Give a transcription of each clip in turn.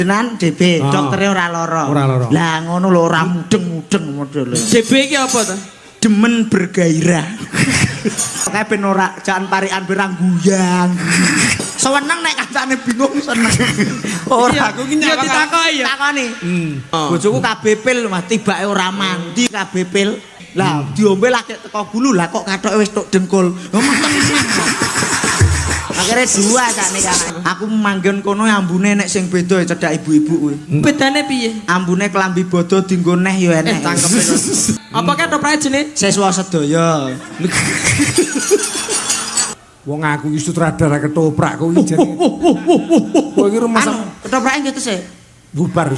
Jenengan DB, doktere ora lara. Ora lara. Lah ngono lho ora mudeng-mudeng modele. DB iki apa to? Demen bergairah. Kayak ben ora jangan parikan berang guyang. Seneng nek kancane bingung seneng. Ora aku ki nyapa ditakoki ya. Takoni. Bojoku kabeh pil Mas tibake ora mandi kabeh pil. Lah diombe lagi teko gulu lah kok kathoke wis tok dengkul. Akhirnya dua sakne kan. Aku manggon kono ambune nek sing beda cedhak ibu-ibu kuwi. Bedane piye? Ambune kelambi bodo dienggo neh ya enek. Cangkepe. Apa ketoprak jenenge? Siswa sedaya. Wong aku iki sutradara ketoprak kuwi jane. Kowe iki rumah Ketoprake gitu sih. bubar.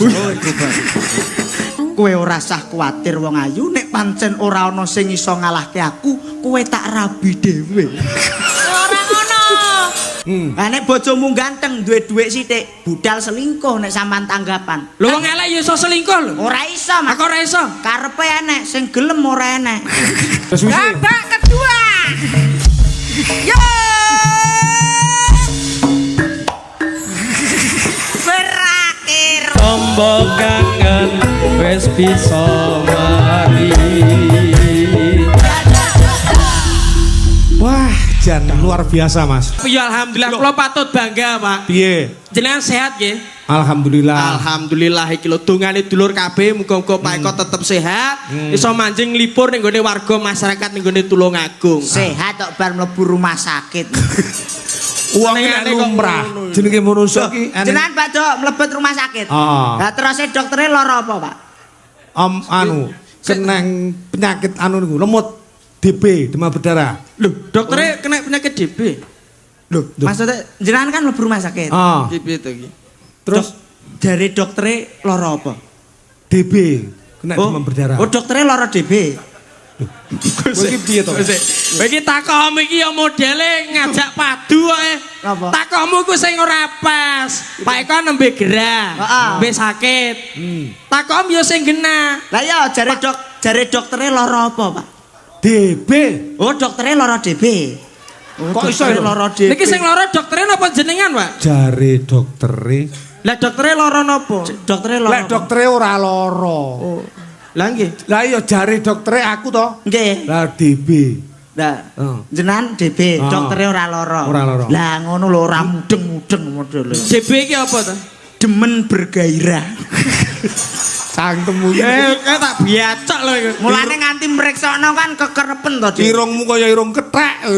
Kowe ora usah kuwatir wong ayu nek pancen ora ana sing iso ngalahke aku, kowe tak rabi dhewe. Ora ngono. Lah nek bojomu ganteng duwe dhuwit sithik, budal selingkuh nek sampean tanggapan. Lho wong elek ya iso selingkuh lho. Ora iso, Mas. Aku ora iso. Karepe enek, sing gelem ora enek. Babak kedua. Yo! Berakhir. Tombok kangen wis bisa mati. Wah, jan luar biasa, Mas. Ya alhamdulillah kula patut bangga, Pak. Piye? Jenengan sehat nggih? Alhamdulillah. Alhamdulillah iki lho dongane dulur kabeh muga-muga Pak Eko tetep sehat, iso manjing lipur ning gone warga masyarakat ning gone Tulungagung. Sehat tok bar mlebu rumah sakit. Uang nek lumrah. Jenenge manusa iki Jenengan badhe mlebet rumah sakit. Lah terus doktere lara apa, Pak? anu keneng penyakit anu niku lemut DB demam berdarah. Lho, doktere kena penyakit DB. Loh, maksudnya jenengan kan mlebu rumah sakit. DB to iki. Terus dari doktere lara apa? DB kena demam berdarah. Oh, doktere lara DB. Kowe iki piye to? Kowe iki takokmu iki ya modele ngajak padu ae. Apa? Takokmu iku sing ora pas. Pak Eko nembe gerah, nembe sakit. Takom ya sing genah. Lah ya jare doktere lara apa, Pak? DB. Oh, doktere lara DB. Oh, kok iso lara DB? Niki sing lara doktere napa jenengan, Pak? Jare doktere. Lah doktere lara napa? Doktere lara. Lek doktere ora lara. Oh. Lah nggih. Lah iya jare doktere aku to. Nggih. Lah DB. Lah, jenengan DB, doktere ora lara. Ora lara. Lah ngono lho ora mudeng-mudeng modele. DB iki apa to? Demen bergairah. Cangkemmu Kayak tak biacak lho iku. Mulane nganti mriksana kan kekerepen to, Dik. irungmu kaya irung kethek.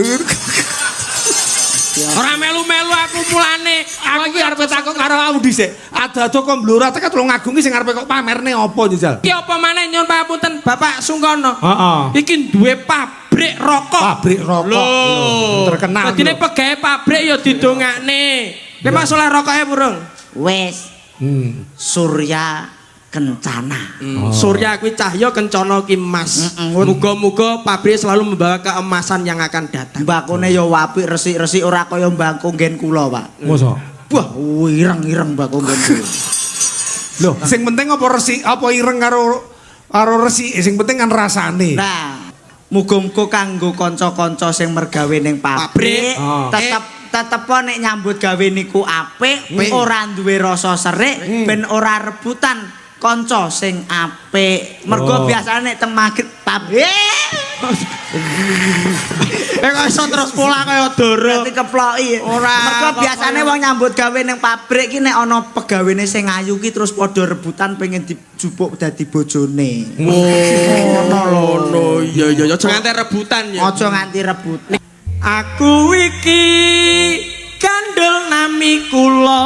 Ora melu-melu aku mulane. Aku iki arep takon karo kamu dhisik. Ada-ada kok mblora teka Tulungagung iki sing arepe kok pamerne apa Jajal? Iki apa maneh nyuwun pamunten Bapak Sungkono. Heeh. Iki duwe pabrik rokok. Pabrik rokok. Loh. Terkenal. Dadine pegawe pabrik ya didongakne. Nek masalah rokoke burung. Wes Surya Kencana. Surya kuwi cahya kencana ki emas. Muga-muga pabrik selalu membawa keemasan yang akan datang. Mbakone ya apik resik-resik ora kaya mbangku nggen kula, Pak. Mosok. Wah, ireng-ireng mbakku nggen kula. Loh, sing penting apa resik apa ireng karo resik, sing penting kan rasane. Nah, muga-muga kanggo kanca-kanca sing mergawe ning pabrik tetep nek nyambut gawe niku apik, ora duwe rasa serik, ben ora rebutan kanca sing apik. Mergo biasane nek teng maghrib pabrik. Kok iso terus pola kaya doro. Dadi keploki. Ora. Mergo biasane wong nyambut gawe ning pabrik ki nek ana pegawene sing ayu ki terus padha rebutan pengen dijupuk dadi bojone. Ngono lho. Iya aja nganti rebutan ya. Aja nganti rebut. Aku iki kandel nami kula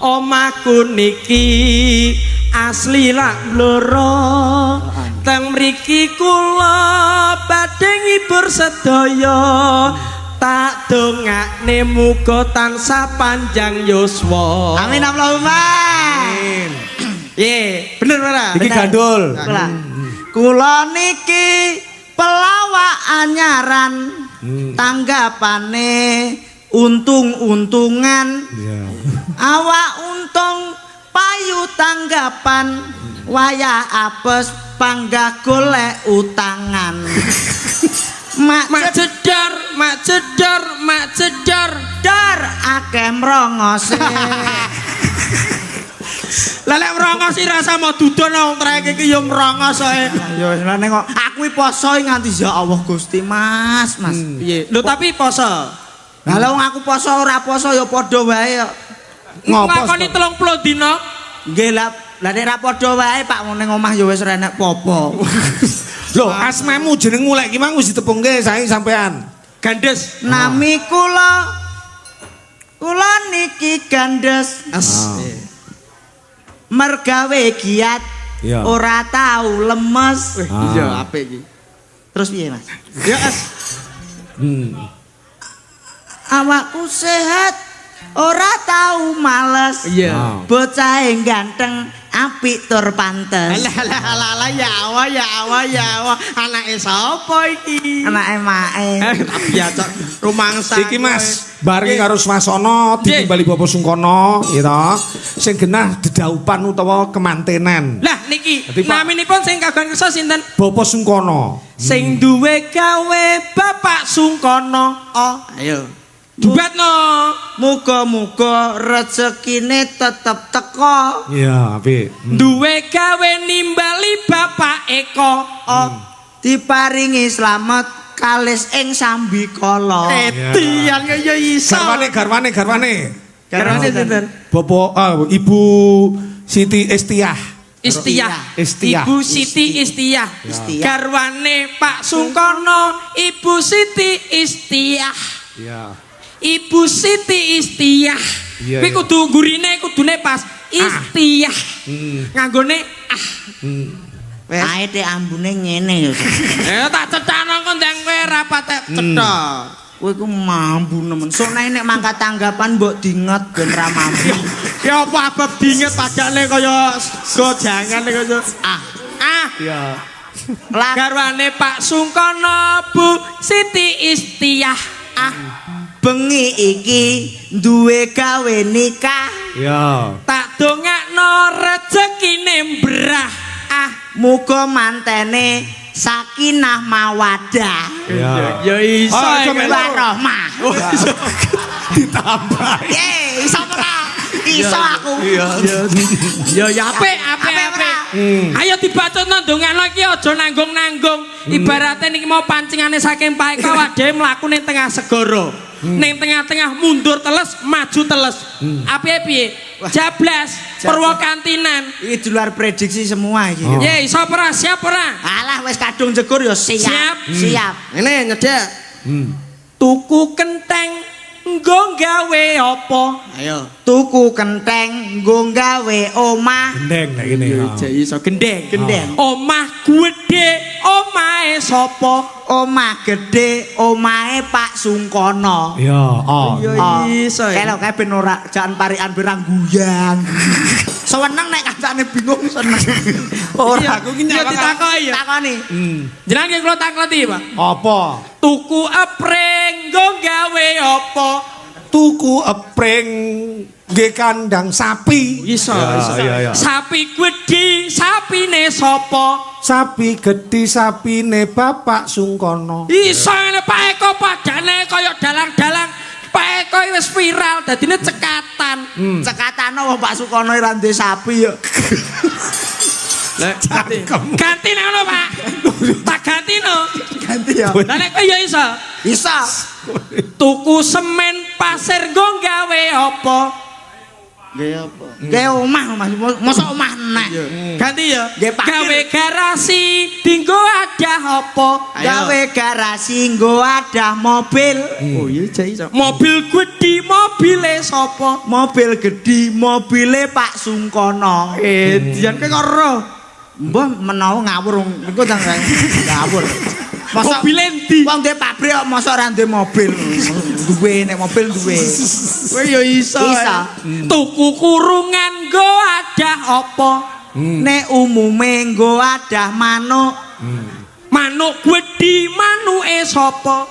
omahku niki asli lak bloro teng mriki kula badhe ngibur sedaya tak dongakne muga tansah panjang yuswa. Amin Allahumma. Amin. Ye, bener ora? Iki gandul. Kula niki pelawak anyaran tanggapane untung-untungan awak untung payu tanggapan wayah apes panggah golek utangan mak jedar dar akeh mrongose Lah lek merongos sih rasa mau dudon wong trek iki ya merongos ae. Ya wis nek kok aku iki poso nganti ya Allah Gusti Mas. Piye? Lho tapi poso. Lah wong aku poso ora poso ya padha wae kok. Ngopo? Ngakoni 30 dina. Nggih lah nek ra padha wae Pak ning omah ya wis ora enek popo. Lho, asmamu jenengmu lek iki mang wis ditepungke sae sampean. Gandes. Nami kula niki gandes. Mergawe giat Iya. ora tau lemes. Iya, apik iki. Terus piye Mas? Ya as. Awakku sehat ora tau males. Iya. Bocah ganteng apik tur pantes. Alah ya Allah. Anake sapa iki? Anake mae. Tapi ya cok rumangsa. Iki Mas, bareng karo Swasana ditimbali Bapak Sungkono, ya toh. Sing genah dedaupan utawa kemantenan. Lah niki Dadi, Pak. naminipun sing kagungan kersa sinten? Bapak Sungkono. Sing duwe gawe Bapak Sungkono. Oh, ayo. Dubatno. Muga-muga rezekine tetep teko. Iya, apik. Duwe gawe nimbali Bapak Eko. Oh, diparingi slamet kalis ing sambikala. Etian ya iso. Garwane. Garwane sinten? Bapak Ibu Siti Estiah. Istiah. Istiah. Ibu Siti Istiah. Istiah. Garwane Pak Sungkono, Ibu Siti Istiah. Iya. Ibu Siti Istiah. Iya, Kuwi iya. kudu gurine kudune pas Istiah. Nganggone Ae te ambune ngene ya. tak cethano kok ndang kowe rapat cethok. Kowe ku mambu nemen. Sok nek mangkat tanggapan mbok dinget ben ra mambu. Ya apa abab dinget padane kaya gojangan kaya Iya. garwane Pak Sungkono Bu Siti Istiah. Bengi iki duwe gawe nikah. Iya. Tak dongakno rezekine mbrah. Muga mantene sakinah mawadah. Iya. Ya iso Warahmah. Ditambah. Ye, iso ora? Iso aku. Ya apik. Ayo dibacutno ndongakno iki aja nanggung-nanggung. Ibarate niki mau pancingane saking Pak Eko awake dhewe mlaku ning tengah segara. Ning tengah-tengah mundur teles, maju teles. Apike piye? Jablas, Purwokantinan. Iki di luar prediksi semua iki. Ye, iso ora? Siap ora? Alah wis kadung jegur ya siap. Siap. Ini nyedek. Tuku kenteng nggo gawe apa? Ayo. Tuku kenteng nggo gawe omah. Gendeng nek kene. Iso gendeng. Gendeng. Omah gedhe, omahe sapa? Omah gedhe, omahe Pak Sungkono. Iya, Iso. Kalau kae ben ora jangan parikan berang guyang. Seneng nek kancane bingung seneng. Ora aku ki ditakoki ya. Takoni. Jenengan kula takleti, Pak. Apa? Tuku epring nggo gawe apa? Tuku epring nggih kandang sapi. Iso. Iya. Sapi gedhi, sapine sapa? Sapi gedhi sapine Bapak Sungkono. Iso ngene Pak Eko padane kaya dalang-dalang. Pak Eko wis viral dadine cekatan. Cekatane wong Pak Sukono ora ndek sapi ya. Ganti nang ngono, Pak. Tak ganti no. Ganti ya. Lah nek kaya iso. Iso. Tuku semen pasir nggo gawe apa? Nggih apa? Nggih omah Mas. Mosok omah nek. Ganti ya. Nggih, parkir. Gawe garasi dinggo adah apa? Gawe garasi nggo adah mobil. Oh iya iso. Mobil gedhi, mobile sapa? Mobil gedhi, mobile Pak Sungkono. Dian kowe kok ero. Mbah menawa ngawur niku tang ngawur. Mobil endi? Wong ndek pabrik kok mosok ora ndek mobil. Duwe nek mobil duwe. Kowe ya iso. Iso. Tuku kurungan nggo adah apa? Nek umume nggo adah manuk. Manuk gedhi, manuke sapa?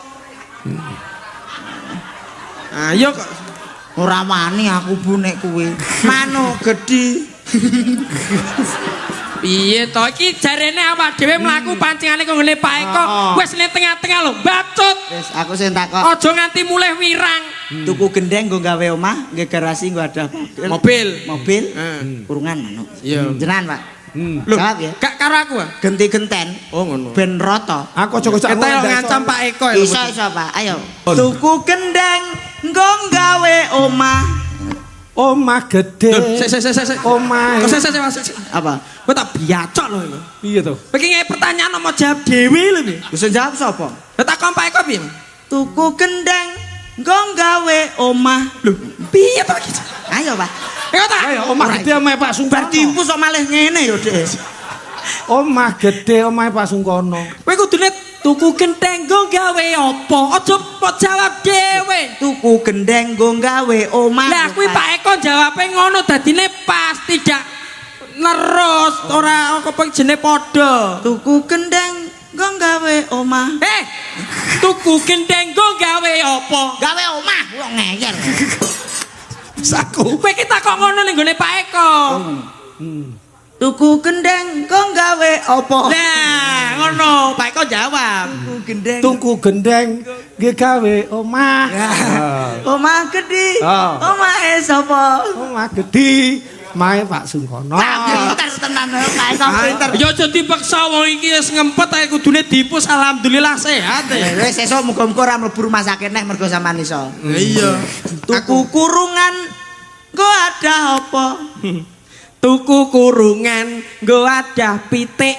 Ayo kok Ora wani aku Bu nek kuwi. Manuk gedhi. Piye to iki jarene awak dhewe mlaku pancingane kanggo ngene Pak Eko. Wis ning tengah-tengah lho, bacut. Wis aku sing takok. Aja nganti mulih wirang. Tuku gendeng nggo gawe omah, nggih garasi nggo ada Mobil. mobil. Kurungan manuk. Iya. Jenengan, Pak. Lho, Jawab ya. gak karo aku. Ah? Genti genten. Oh ngono. Ben rata. Aku aja Kita yo ngancam Pak Eko ya. Iso Pak. Ayo. Tuku gendeng nggo gawe omah. Omah gede. Sik. Omah. Kok sik Mas. Apa? Kok tak biacok lho iki. Iya to. Iki ngene pertanyaan mau jawab dhewe lho iki. Wis jawab sapa? Lah tak kon Pak Eko piye? Tuku gendeng nggo gawe omah. Lho, piye to iki? Ayo, Pak. Ayo tak. Ayo omah gede omahe Pak Bar Sungkono. tipu sok malih ngene yo, Dik. Omah gede omahe Pak Sungkono. Kowe kudune tuku genteng nggo gawe apa? Aja kok jawab dhewe. Tuku gendeng nggo gawe omah. Lah kuwi Pak Eko jawabe ngono dadine pas tidak nerus ora apa jenenge padha. Tuku gendeng nggo gawe omah. Tuku gendeng nggo gawe apa? Gawe omah wong ngeyer. Saku. Kowe iki takok ngono ning gone Pak Eko. Tuku gendeng nggo gawe apa? Nah, ngono Pak Eko jawab. Tuku gendeng. Tuku gendeng nggih gawe omah. Omah gedhi. Ah. Omahe sapa? Omah gede mae Pak Sungkono. Pinter tenan Pak Eko pinter. Ya aja dipaksa wong iki wis ngempet ae kudune dipus alhamdulillah sehat. Wis sesuk muga-muga ora mlebu rumah sakit nek mergo sampean iso. Iya. Tuku kurungan nggo ada apa? Tuku kurungan nggo adah pitik.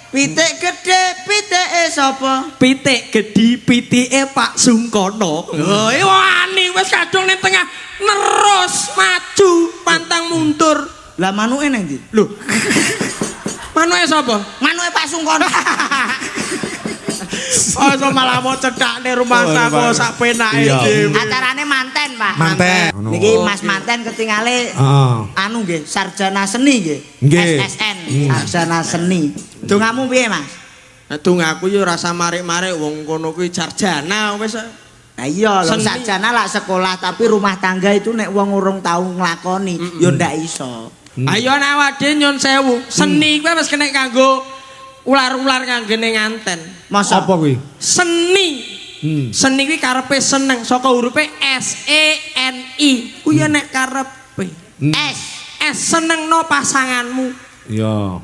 Pitik gede, pitike sapa? Pitik gedhi pitike Pak Sungkono. Oh, wani wis kadung ning tengah nerus maju pantang mundur. Lah manuke nang ndi? Lho. Manuke sapa? Manuke Pak Sungkono. Oh, so malah mau cedakne rumah tangga sak penake dhewe. Acarane manten, Pak. Manten. Niki Mas manten ketingale anu nggih, sarjana seni nggih. Nggih. SSN, sarjana seni. Dongamu piye, Mas? Dongaku yo rasa marik-marik wong kono kuwi sarjana wis. Nah iya, lho Seni. sarjana lak sekolah tapi rumah tangga itu nek wong urung tau nglakoni, yo ndak iso. Ayo nek awak dhewe nyun sewu, seni kuwi wis kena kanggo ular-ular kanggene nganten. Masa Apa kuwi? Seni. Seni kuwi karepe seneng saka hurufe SENI. Kuwi ya nek karepe. S senengno pasanganmu. Iya.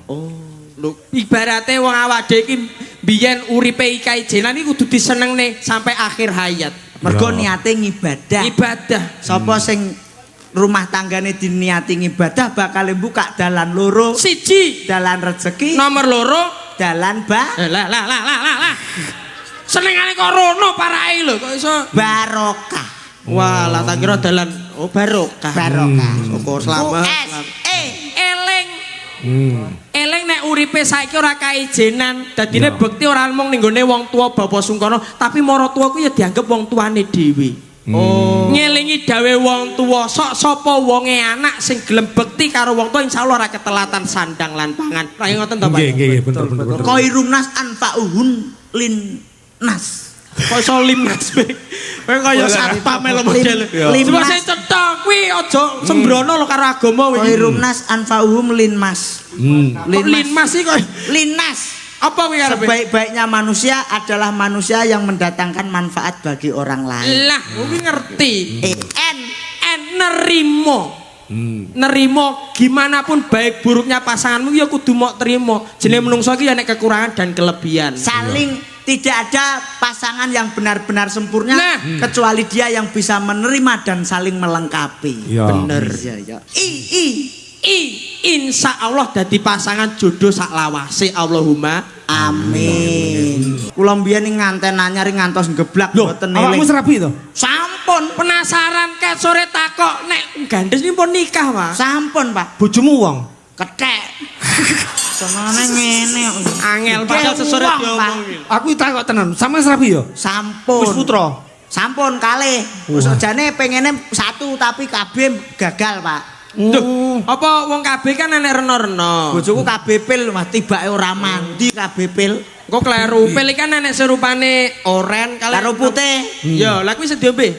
Lho, ibarate wong awak dhewe iki biyen uripe iki jenan iki kudu disenengne sampai akhir hayat. mergo Ya. niate ngibadah. Ibadah. Sapa sing rumah tanggane diniati ngibadah bakal buka dalan loro, Siji, dalan rezeki, nomor loro, dalan lah. Senengane kok rono parahe lho kok iso. barokah. Wah, lah tak kira dalan barokah. Barokah. Syukur selamat. Eling. Eling nek uripe saiki ora kaijenan, dadine bekti ora mung ning gone wong tua Bapak Sungkono, tapi mara tua ku ya dianggep wong tuane dhewe. Oh. Ngelingi dawe wong tua, sok sapa wonge anak sing gelem bekti karo wong tua insyaallah ora ketelatan sandang lan pangan. Lah ngoten to, Pak? Nggih, bener. Khairun nas anfa'uhun lin nas. Kok iso limnas kowe? Kowe kaya satpam melu model. Cuma sing cetok kuwi aja sembrono lho karo agama kuwi. Khairun nas anfa'uhum lin mas. Kok linmas iki kok Linas. apa kuwi karepe? Sebaik-baiknya manusia adalah manusia yang mendatangkan manfaat bagi orang lain. Lah, kuwi ngerti. En Nerimo. Nerimo gimana pun baik buruknya pasanganmu ya kudu mau terima. Jenenge menungso iki ya nek kekurangan dan kelebihan. saling tidak ada pasangan yang benar-benar sempurna Nah. kecuali dia yang bisa menerima dan saling melengkapi. Ya. Bener ya ya. Insya Allah dadi pasangan jodoh sak lawase Allahumma. Amin. Kula mbiyen ning nganten anyar ngantos geblak Loh, mboten awakmu eling. wis rapi to? Sampun, Penasaran ket sore takok nek gandes ini pun nikah, Pak. sampun, Pak. Bojomu wong. Kethek. Senane ngene. Angel bakal sesore Wong, diomongin. Aku takok tenan, sampeyan wis rapi ya? Sampun. Wis putra. Sampun kalih. Wis jane pengene satu tapi kabeh gagal, Pak. Duh, apa wong kabeh kan enek rena-rena. Bojoku kabeh pil Mas tibake ora mandi kabeh pil. Kok kleru pil iki kan enek serupane oren Karo putih. Ya, lha kuwi sing diombe.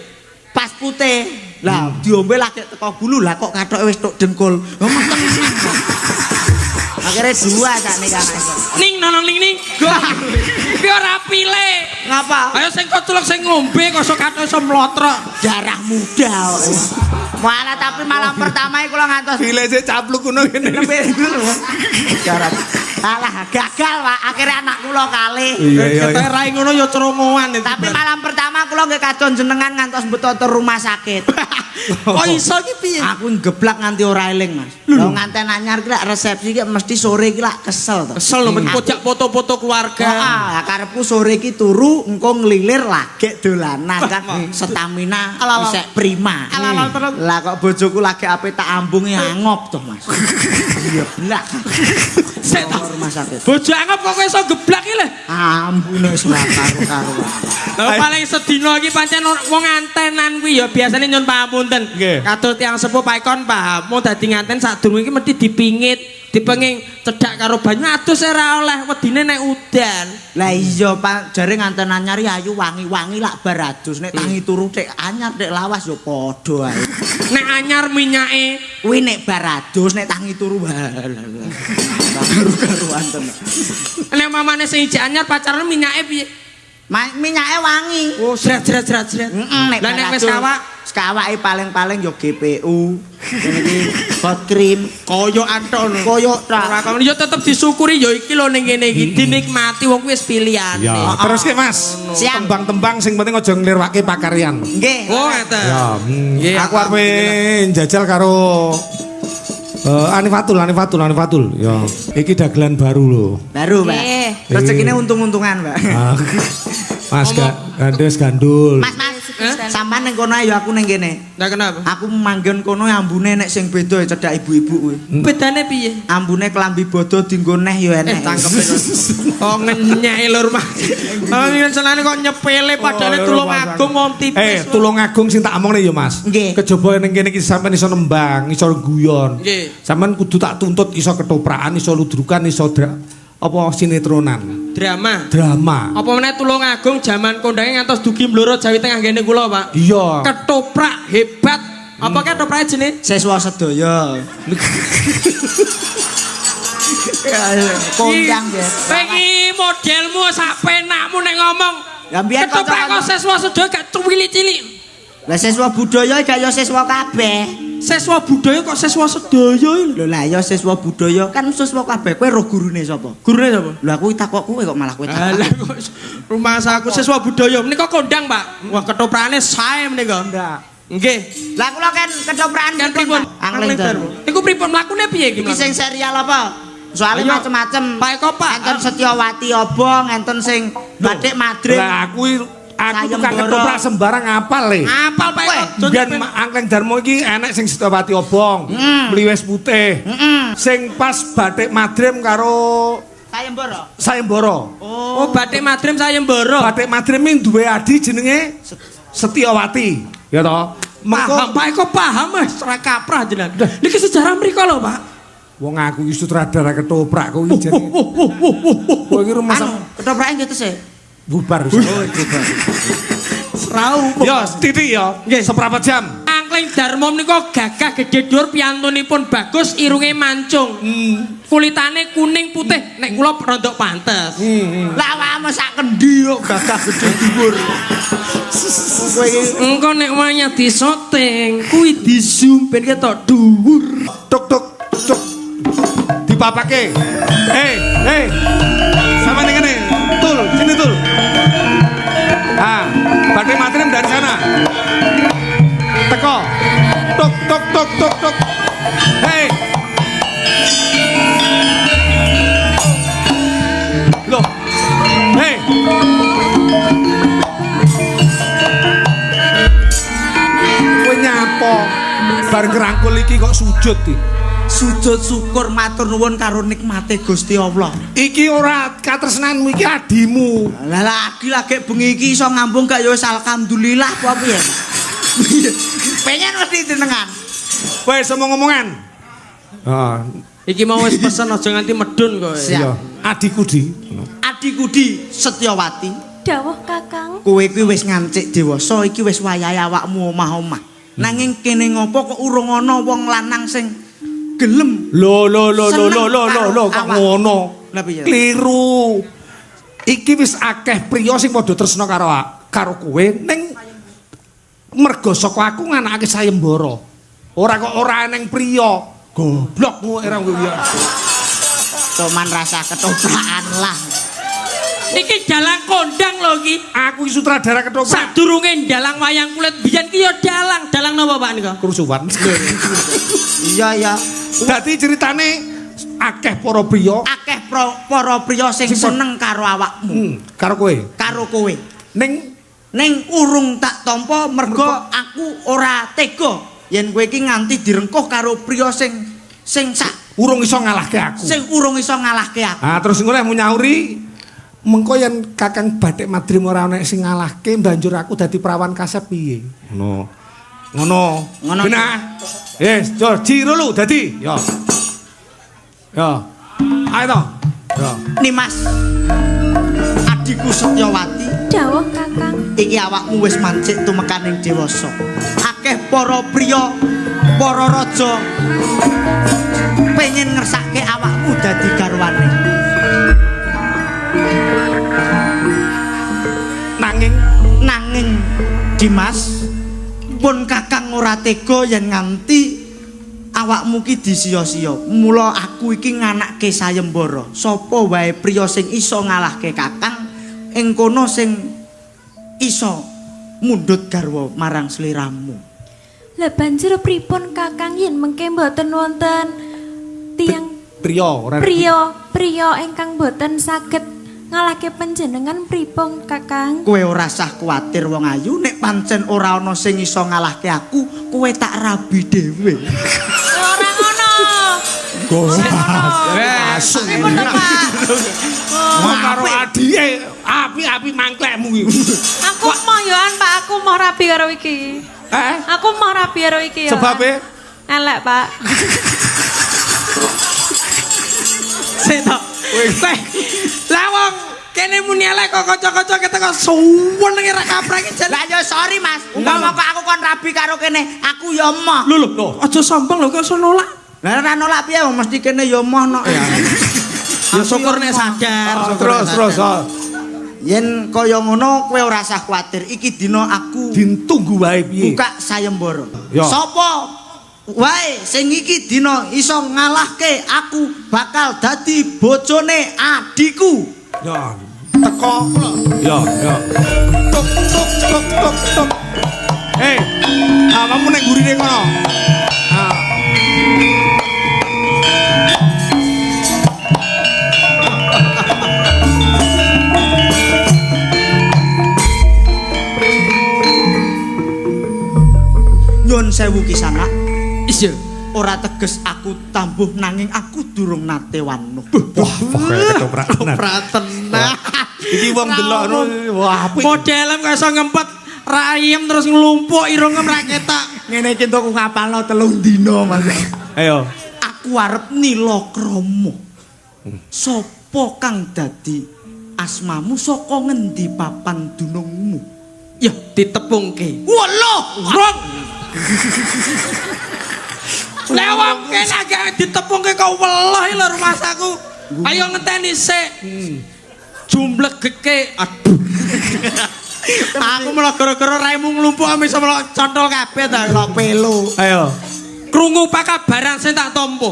Pas putih. Lah diombe lagi teko bulu lah kok kathoke wis tok dengkul. Lah meteng. Akhirnya dua sakne kan. Ning nolong ning. Ki ora pile. Ngapa? Ayo sing kocelok sing ngombe kok sok katon iso mlotrok. Darah muda. Malah tapi malam pertama iku kula ngantos Bile sik capluk ngono kene. Jarak. Alah gagal Pak, akhirnya anak kula kalih. Iya. Ketoke rai ngono ya ceromohan. Tapi malam pertama kula nggih kadon jenengan ngantos mbeto rumah sakit. Kok iso iki piye? Aku geblak nganti ora eling Mas. Lah nganten anyar ki lak resepsi ki mesti sore ki lak kesel to. Kesel lho pojak foto-foto keluarga. Ah, karepku sore ki turu engko nglilir lagi dolanan kan stamina isek prima. Lah kok bojoku lagi ape tak ambungi angop toh Mas. Iya blak. Sik to. Rumah sakit. Bojo angop kok iso geblak iki lho. Ampune wis ora karo-karo. Lah paling sedina iki pancen wong antenan kuwi ya biasane nyun pamunten. Nggih. Katut tiyang sepuh Pak Ikon paham, mau dadi nganten sadurunge iki mesti dipingit, dipenging cedhak karo banyu adus ora oleh wedine nek udan. Lah iya Pak, jare nganten anyar ayu wangi-wangi lak bar adus nek tangi turu tek anyar tek lawas ya padha ae. Nek anyar minyake Kuwi nek bar adus nek tangi turu karu-karuan tenan. nek mamane sing ijek anyar pacaran minyake piye? Minyake wangi. Oh, sret. Nek Lah nek wis kawake paling-paling yo GPU. Ngene iki hot cream, koyo antok lho. koyo Ora kon yo tetep disyukuri yo iki lho ning kene iki dinikmati wong kuwi wis pilihane. Ya, terus ki Mas, Siap. tembang-tembang sing penting aja nglirwake pakaryan. Nggih. Oh, ngeten. Ya, Nggih, aku arepe njajal karo Anifatul. Ya, iki dagelan baru lho. Baru, Pak. Rezekine untung-untungan, Pak. Ah, Mas gandes gandul. Mas, sampean ning kono ya aku ning kene. Lah kenapa? Aku manggon kono ambune nek sing beda cedhak ibu-ibu kuwi. Bedane piye? Ambune kelambi bodo dienggo neh ya enek. Cangkepe kok. Oh ngenyek lur Mas. Oh yen senane kok nyepele padahal Tulungagung wong tipis. Tulungagung sing tak omongne ya Mas. Nggih. Kejaba ning kene iki sampean iso nembang, iso guyon. Nggih. Sampean kudu tak tuntut iso ketoprakan, iso ludrukan, iso apa sinetronan. Drama. Drama. Apa meneh Tulungagung jaman kondange ngantos dugi Blora Jawi Tengah ngene kula, Pak. Iya. Ketoprak hebat. Apa ketoprake jenenge? Siswa sedaya. Kondang ya. Pengi modelmu sak penakmu nek ngomong. Ya mbiyen Ketoprak kok siswa sedaya gak cuwili-cilik. Lah siswa budaya gak ya siswa kabeh. Siswa budaya kok siswa sedaya iki. Lho lah ya siswa budaya kan siswa kabeh. Kowe roh gurune sapa? Gurune sapa? Lho aku takok kowe kok malah kowe takok. Alah kok rumah saku siswa budaya menika kondang, Pak. Wah ketoprakane sae menika. Nggih. Lah kula kan ketoprakan Kan pripun? Angling. Niku pripun mlakune piye iki? Iki sing serial apa? Soalnya Ayo. macem-macem. Pak Eko, Pak. Enten Setyawati obong, enten sing Batik Madrid. Lah aku tukang Sayembara. ketoprak sembarang apal le. Apal Pak Eko. Biyen Angkleng Darmo iki enek sing Setyawati obong, Mliwis putih. Sing pas Batik Madrim karo Sayembara. Oh, Batik Madrim sayembara. Batik Madrim iki duwe adi jenenge Setyawati, ya toh. Paham, Pak Eko paham Mas, ora kaprah jenengan. Niki sejarah mriko lho, Pak. Wong aku iki sutradara ketoprak kok iki jenenge. Kowe iki rumah Anu, ketoprakan gitu sih. bubar. Serau. Yo, titik yo. Nggih. Seprapat jam. Angkleng Darmo menika gagah gedhe dhuwur piyantunipun bagus, irunge mancung. Kulitane kuning putih, nek kula rondok pantes. Lah awakmu sak kendi kok gagah gedhe dhuwur. Kowe iki Engko nek wayah disoting, kuwi di zoom ben ketok dhuwur. Tuk tuk tuk. Dipapake. Hei. Sama ning kene. Tul, sini tul. Ah, Batik Madrim dari sana. Teko. Tuk tuk tuk tuk tuk. Hei. Loh. Hei. Kowe nyapa? Bar ngrangkul iki kok sujud iki. sujud syukur matur nuwun karo nikmate Gusti Allah. Iki ora katresnanmu iki adimu. Lah lagi bengi iki iso ngambung gak ya wis alhamdulillah apa piye. Pengen mesti jenengan. Wes omong-omongan. Heeh. Iki mau wis pesen aja nganti medun kowe. Siap. Adikku di. Adikku di Setyawati. Dawuh Kakang. Kowe kuwi wis ngancik dewasa iki wis wayahe awakmu omah-omah. Nanging kene ngopo kok urung ana wong lanang sing gelem. Lho Seneng kok karo ngono. Lah piye? Kliru. Iki wis akeh priya sing padha tresna karo kowe ning mergo saka aku nganakake sayembara. Ora kok ora eneng priya. Goblok era kowe ya. Cuman rasa ketoprakan lah. Iki dalang kondang lho iki. Aku iki sutradara ketoprak. Sadurunge dalang wayang kulit biyen ki ya dalang napa Pak nika? Kerusuhan. Iya. Dadi ceritane akeh para priya Akeh para priya sing seneng karo awakmu. karo kowe. Karo kowe. Ning Urung tak tampa mergo aku ora tega yen kowe iki nganti direngkuh karo priya sing sak urung iso ngalahke aku. sing urung iso ngalahke aku. Ah terus ngono mu nyauri mengko yen Kakang Bathik Madrim ora ana sing ngalahke banjur aku dadi prawan kasep piye? Ngono. Genah. Wis, jiro lu dadi. Yo. Ayo to. Yo. Nimas. Adikku Setyawati. Dawuh Kakang. Iki awakmu wis mancik tumekaning dewasa. Akeh para priya, para raja pengen ngersake awakmu dadi garwane. Nanging Dimas pun Kakang ora tega yen nganti awakmu ki disia-sia. Mula aku iki nganakke sayembara. Sapa wae priya sing iso ngalahke Kakang ing kono sing iso mundhut garwa marang sliramu. Lah banjur pripun Kakang yen mengke mboten wonten tiyang priya ingkang mboten saged ngalahke panjenengan pripun Kakang? Kowe ora usah kuwatir wong ayu, nek pancen ora ana sing iso ngalahke aku, kowe tak rabi dhewe. Ora ngono. Asu. Pripun to, Pak? Karo adike api-api mangklekmu iki. Aku mau yoan Pak, aku mau rabi karo iki. Aku mau rabi karo iki ya. Sebabe elek, Pak. Seto. Kowe lah wong kene muni elek kok kanca-kanca keteko suwen ora kaprake jan. Lah ya sorry Mas, umpama kok aku kon rabi karo kene, aku ya emoh. Lho, aja sombong lho kok iso nolak. Lah ora nolak piye mesti kene ya emoh no. Ya syukur nek sadar. terus. Yen kaya ngono kowe ora usah kuwatir. Iki dina aku Ditunggu wae piye? buka sayembara. Ya. Sapa wae sing iki dina iso ngalahke aku bakal dadi bojone adikku. Ya, teko. Ya. Tuk. Hei, kamu nek gurine kono. Nyun sewu Kisanak. Iya. Ora teges aku tambuh nanging aku durung nate wanuh. Wah, Praten. Iki wong delok wah apik. Modelem kok iso ngempet rayem terus nglumpuk irungem ra ketok. Ngene iki entuk ngapalno 3 dina Mas. Ayo. Aku arep nilakrama. Sapa kang dadi asmamu saka ngendi papan dunungmu? Ya ditepungke. Walah, Rong. Lewang kene agak ditepungke kok welah lho rumasaku. Ayo ngenteni sik. Jumblegeke. Aduh. Aku malah gara-gara raimu nglumpuk iso melok contol kabeh ta kok pelo. Ayo. Krungu pakabaran sing tak tampa.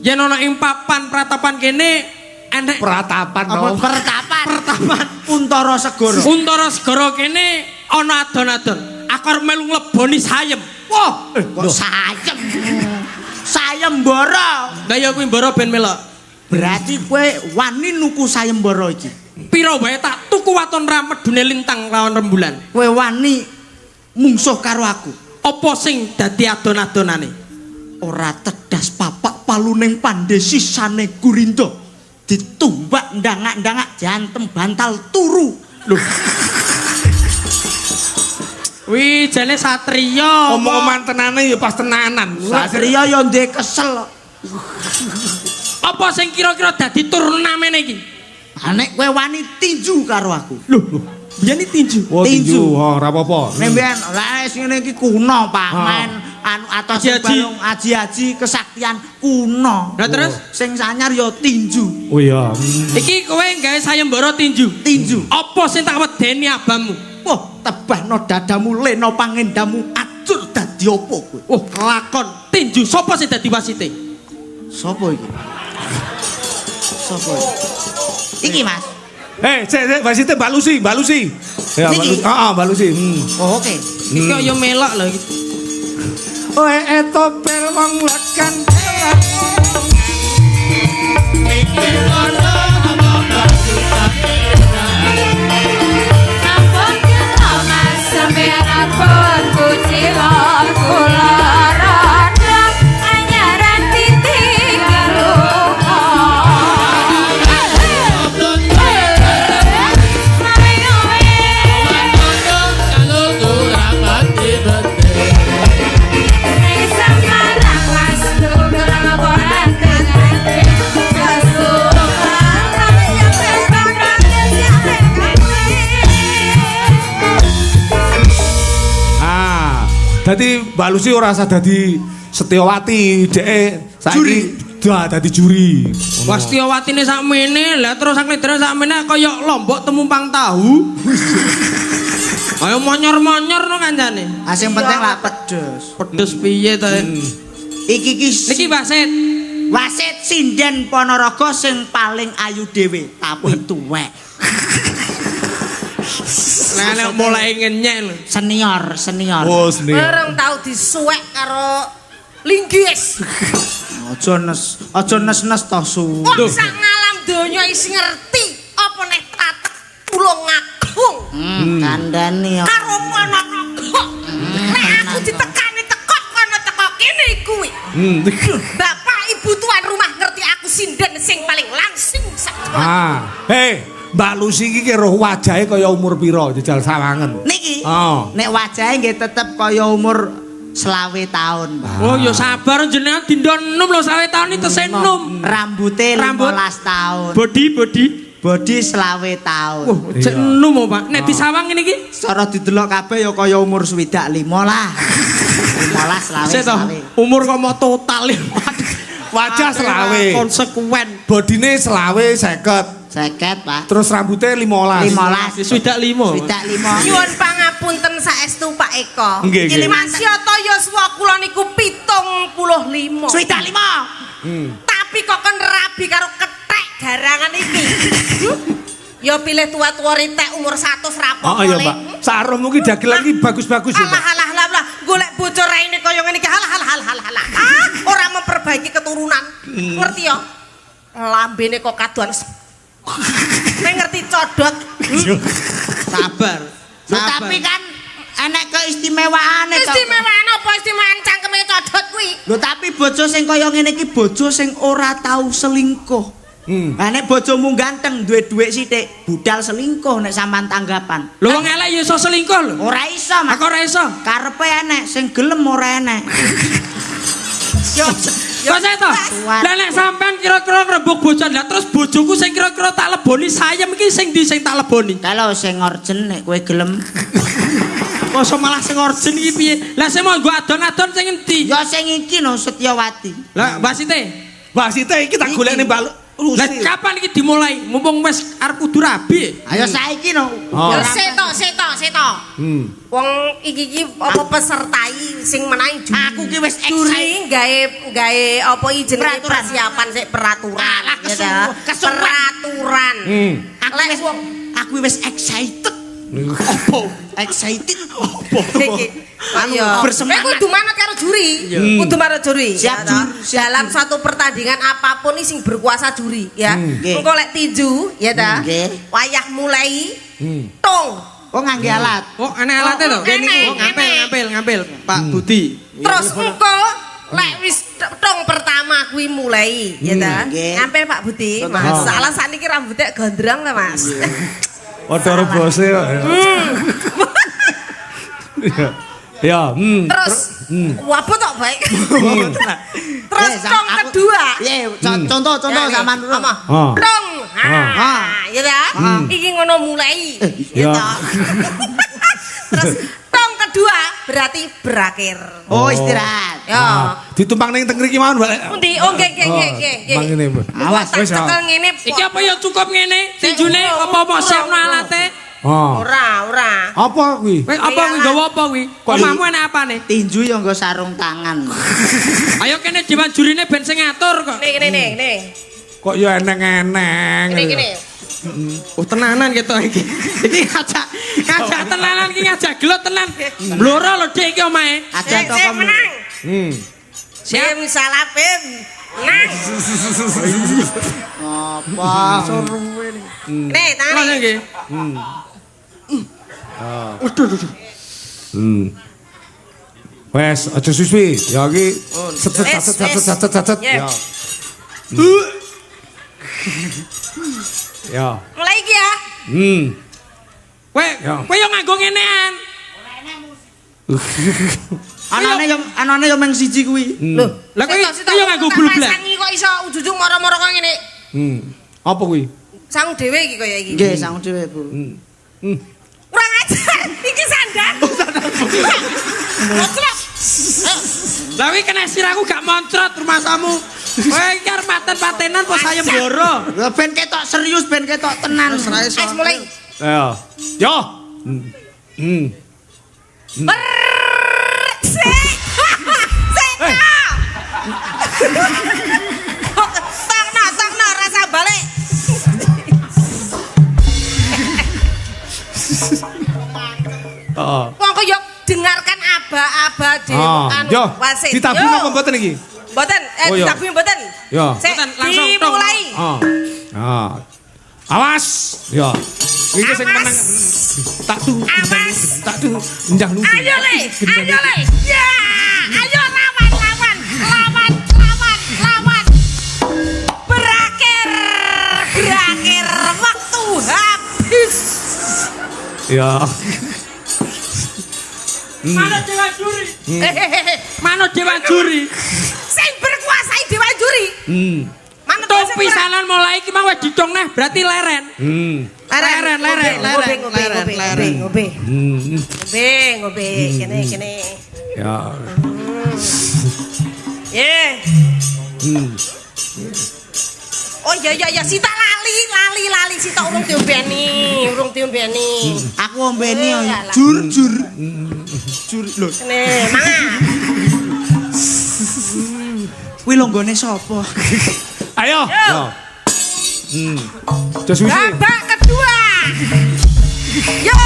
Yen ana ing papan pratapan kene enek Pratapan apa pertapan? Untara Segara. Untara Segara kene ana adon-adon. Aku arep melu ngleboni sayem. Wah, kok sayem. Sayembara. Lah ya kuwi mbara ben melok. Berarti kowe wani nuku sayembara iki. Pira wae tak tuku waton ramedune lintang lawan rembulan. Kowe wani mungsuh karo aku. Apa sing dadi adon-adonane? Ora tedas papak paluning pandhe sisane Gurindo. Ditumbak ndangak-ndangak jantem bantal turu. Lho. Wih, jane satriya. Omong-omongan tenane ya pas tenanan. Satria ya ndek kesel. Apa sing kira-kira dadi turnamen iki? Nek kowe wani tinju karo aku. Lho, biyen tinju. Oh, tinju. Oh, ora apa-apa. Nek mbiyen lah sing ngene iki kuno, Pak. Main anu atos Aji-aji. balung aji-aji kesaktian kuno. Lah terus Sing sanyar ya tinju. Oh iya. iki kowe gawe sayembara tinju. Tinju. Apa sing tak wedeni abamu? Wah, tebahno dadamu leno pangendamu acur dadi opo kowe? Oh, lakon tinju sapa sing dadi wasite? Sopo iki? Sopo? Iki Mas. Cek wasite Mbak Lucy. Ya, Mbak Niki? Lucy. Heeh, Mbak Lucy. Oh, oke. Iki kaya melok lho iki. Oe etopel wong lekan. Ampun kula mas sampeyan pun kucila kula rondo anyaran titik lupa. Semarang mas dudur boran dengan Dadi Mbak Lucy ora usah dadi Setyawati, dhek saiki dadi juri. Wastiawatine sakmene, lah terus sakledere sakmene kaya lombok temumpang tahu. Ayo monyor-monyor no kancane. Ah sing penting lah pedes. Pedes piye ta? Iki Niki wasit. wasit sinden Ponorogo sing paling ayu dhewe tapi tuwek. Lah nek mulai ngenyek lho. Senior. Oh, seni. Bareng tau disuwek karo linggis. Aja nes-nes to su. Wong sak ngalam donya isi ngerti apa nek tatek ulung ngagung Kandhane yo. karo Ponorogo. Nek aku ditekani tekok kono teko kene kuwi. Bapak Ibu tuan rumah ngerti aku sinden sing paling langsing sak. Mbak Lucy iki roh wajahe kaya umur pira jajal sawangen. Niki. Oh. Nek wajahe nggih tetep kaya umur 20 tahun, Pak. Oh ya sabar jenengan dindon enum lho 20 tahun iki tesih enum. Rambute 15 tahun. Body. Bodi 20 tahun. Wah, cek enum oh, Pak. Nek disawang ngene iki Cara didelok kabeh ya kaya umur swidak 5 lah. 15 sik to. 20. Umur kok mau total ya. Wajah selawe. Konsekuen. Bodine selawe 50. 50, Pak. Terus rambutnya 15. 15. Swidak 5. Swidak 5. Nyuwun pangapunten saestu Pak Eko. Nggih, nggih. Iki Mas Yoto Yoswa kula niku 75. Swidak 5. Tapi kok kan rabi karo kethek garangan iki. Ya pilih tua-tua ritek umur 100 rapopo. Oh iya, Mbak. Sarungmu ki dagelan ki bagus-bagus ya, Mbak. Alah, golek bojo raine kaya ngene iki. Halah. Ora memperbaiki keturunan. Ngerti ya? Lambene kok kadoan. Nek ngerti codot. Sabar. Tapi kan enek keistimewaane to. Istimewaan apa istimewaan cangkeme codot kuwi? Lho tapi bojo sing kaya ngene iki bojo sing ora tau selingkuh. Lah nek bojomu ganteng duwe dhuwit sithik, budal selingkuh nek sampean tanggapan. Lho wong elek ya iso selingkuh lho. Ora iso, Mas. Aku ora iso. Karepe enek, sing gelem ora enek. Kok saya toh? Lah nek sampean kira-kira ngrembug bojo, lah terus bojoku sing kira-kira tak leboni sayem iki sing ndi sing tak leboni? Kalau sing orjen nek kowe gelem. Kok iso malah sing orjen iki piye? Lah sing monggo adon-adon sing endi? Ya sing iki no Setyawati. Lah wasite. Wasite iki tak golekne Mbak Lucy. Lah kapan iki dimulai? Mumpung wis arep kudu rabi. Ayo saiki no. Oh. Ya seto. Wong iki apa pesertai sing menahi juri. Aku ki wis juri gawe apa iki jenenge persiapan sik peraturan. Alah, ya kesuwen. Peraturan. Aku wis excited. Opo? Excited opo? Ayo. Bersemangat. Kudu manut karo juri. Kudu manut juri. Siap, ya, juri. Dalam suatu pertandingan apapun ini sing berkuasa juri ya. Engko lek tinju ya ta. Nggih. Wayah mulai tong. Oh ngangge alat. Oh, ana alate to? Enek, Oh, ngambil Pak Budi. Terus engko lek wis tong pertama kuwi mulai ya ta. Nggih. Ngampil Pak Budi. Mas, salah sakniki rambutnya gondrong ta, Mas. Padha bose kok. Ya, Terus apa tok baik. Terus tong kedua. Contoh zaman dulu. Tong. Ya ta. Iki ngono mulai. Ya ta. Terus tong kedua berarti berakhir. Oh, istirahat. Ya. Ditumpang ning teng mriki mawon, Mbak. Pundi? Oh, nggih. Mang ngene, Mbak. Awas wis tekel ngene. Iki apa ya cukup ngene? Tinjune apa mau siapno alate? Oh. Ora. Apa kuwi? Kowe apa kuwi nggawa apa kuwi? Omahmu enak apane? Tinju ya nggo sarung tangan. Ayo kene dewan jurine ben sing ngatur kok. Nih. Kok ya eneng-eneng. Gini. Oh tenanan gitu iki. Iki ngajak tenanan iki ngajak gelut tenan. Bloro lho Dik iki omahe. Ada Saya toko menang. Siap. Bim salah Bim. Menang. apa? Nih, Ngono tangan. nggih. Wes, aja suwi. Ya iki set. Ya. Ya. Mulai iki ya. Kowe yo nganggo ngenean. Anane yo meng siji kuwi. Loh, Lah kowe yo nganggo gulblak. Sangi kok iso ujug moro-moro kok ngene. Apa kuwi? Sang dhewe iki kaya iki. Nggih, sang dhewe, Bu. Kurang ajar. Iki sandang. Moncrot. Lah kuwi kena siraku gak moncrot rumah samu. Kowe iki arep paten-patenan apa sayembara? Lah ben ketok serius, ben ketok tenan. Wis mulai. Ya. Yo. Tangna rasa balik. Wong kok yo dengarkan aba-aba Yo. Ditabung apa mboten iki? Mboten, Oh, iya. ditabung mboten. Yo. Mboten, langsung tok. Dimulai. Awas. Yo. Iki sing menang. Tak tuh. Awas. Tak tuh. Njang nunggu. Ayo le. Ya, ayo lawan. Berakhir waktu habis. Ya. Mana dewan juri? Mana dewan juri? Sing berkuasai dewan juri. Mana Topi sanan mulai iki mau didong neh berarti leren. Leren. Ngobe. Kene. Ya. Oh iya Sita lali Sita urung diombeni. Aku ombeni yo. Yalah. Jur. Jur lho. Nih, mangan. Kuwi longgone sapa? Ayo. Yo. Jos wisi. Babak kedua. Yo.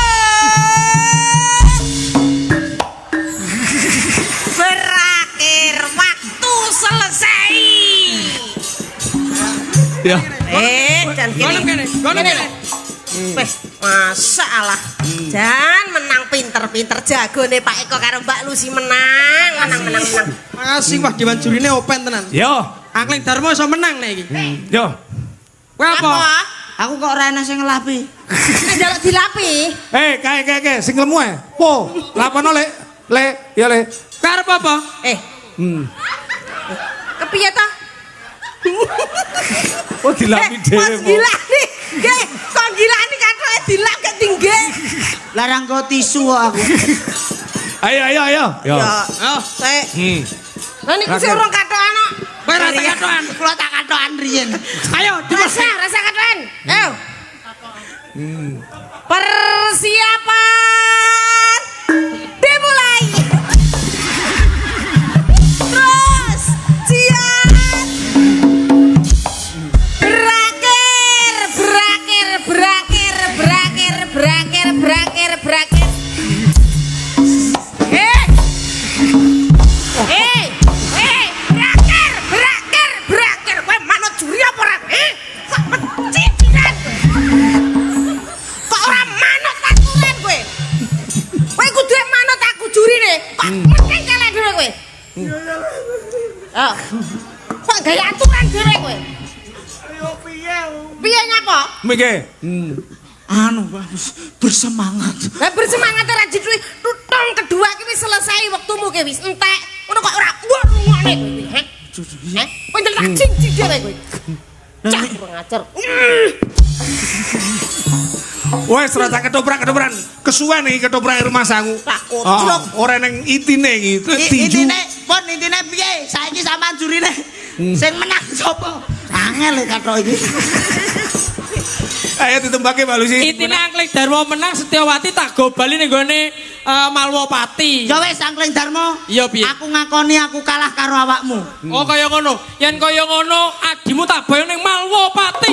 Berakhir waktu selesai. Ya. Dan Gono kene. Weh, masalah. Dan menang pinter jago nih Pak Eko karo Mbak Lucy menang. Makasih wah dewan jurine open tenan. Yo. Angling Darmo iso menang nek iki. Yo. Kowe apa? Aku kok ora enak sing ngelapi. Njaluk dilapi. Kae sing lemu ae. Po, lapono le, ya le. Kowe arep apa? Kepiye ta? Oh dilapi Kok dhewe. gilani? Nggih, kok gilani kathoke dilap gak tinggi. Larang go tisu kok aku. Ayo. Yo. Ya, sik. Lah niku sing urung kathokan kok. Kowe ra tak katokan. Kula tak katokan riyen. Ayo Rasa kathokan. Ayo. Persiapan dimulai. Terus siap. Berakhir. Berakhir. Kowe manut juri apa ora? Kok pecipiran. Kok ora manut aturan kowe? Kowe kudu manut aku jurine. Kok mesti kelek dhewe kowe? Kok gaya aturan dhewe kowe? Ayo piye nyapa? Miki. Anu bersemangat. Lah bersemangat ora jidui tutong kedua iki wis selesai wektumu ki wis entek. Ngono kok ora ngene kowe. Heh. Kowe ndelok cing dhewe kowe. Cah kurang ajar. Wes rada ketoprak-ketopran. Kesuwen iki ketoprak rumah sangu. Tak kotrok. Ora ning itine iki. Intine piye? Saiki sampean jurine. Sing menang sapa? Angel kathok iki. Ayo ditembake Mbak Lucy. Intine Angling Darmo menang Setyawati tak gobali ning gone Malwapati. Ya wis Angling Darmo. Iya piye? Aku ngakoni aku kalah karo awakmu. Oh kaya ngono. Yen kaya ngono adimu tak boyong ning Malwapati.